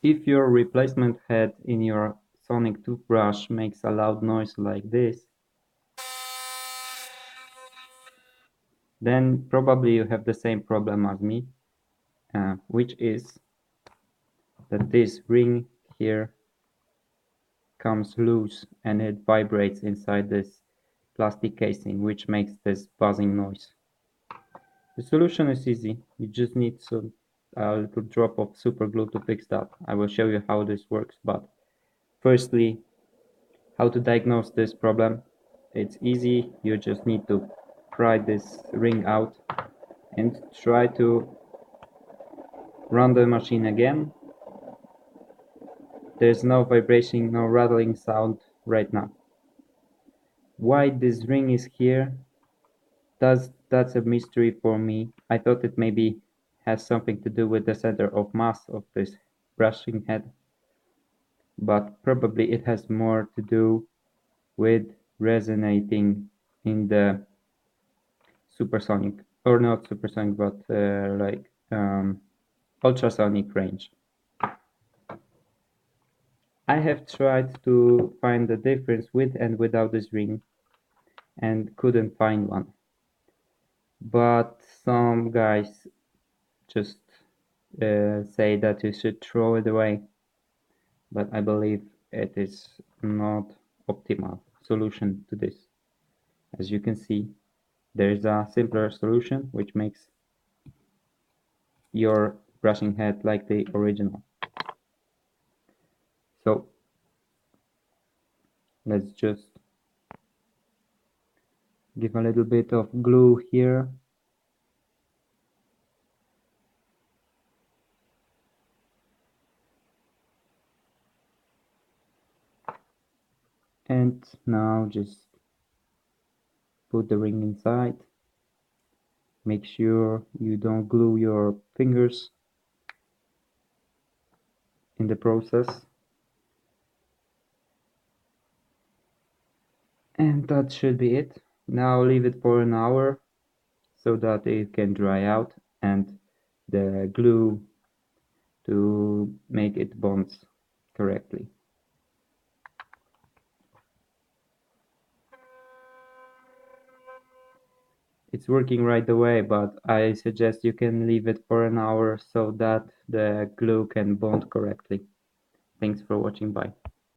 If your replacement head in your sonic toothbrush makes a loud noise like this, then probably you have the same problem as me, which is that this ring here comes loose and it vibrates inside this plastic casing, which makes this buzzing noise. The solution is easy. You just need a little drop of super glue to fix that. I will show you how this works, but firstly, how to diagnose this problem. It's easy. You just need to pry this ring out and try to run the machine again. There's no vibration, no rattling sound right now. Why this ring is here, that's a mystery for me. I thought it maybe has something to do with the center of mass of this brushing head, but probably it has more to do with resonating in the supersonic, or not supersonic, but ultrasonic range. I have tried to find the difference with and without this ring and couldn't find one. But some guys just say that you should throw it away. But I believe it is not optimal solution to this. As you can see, there is a simpler solution which makes your brushing head like the original. So let's just give a little bit of glue here. And now just put the ring inside. Make sure you don't glue your fingers in the process. And that should be it. Now leave it for an hour so that it can dry out and the glue to make it bonds correctly. It's working right away, but I suggest you can leave it for an hour so that the glue can bond correctly. Thanks for watching, bye.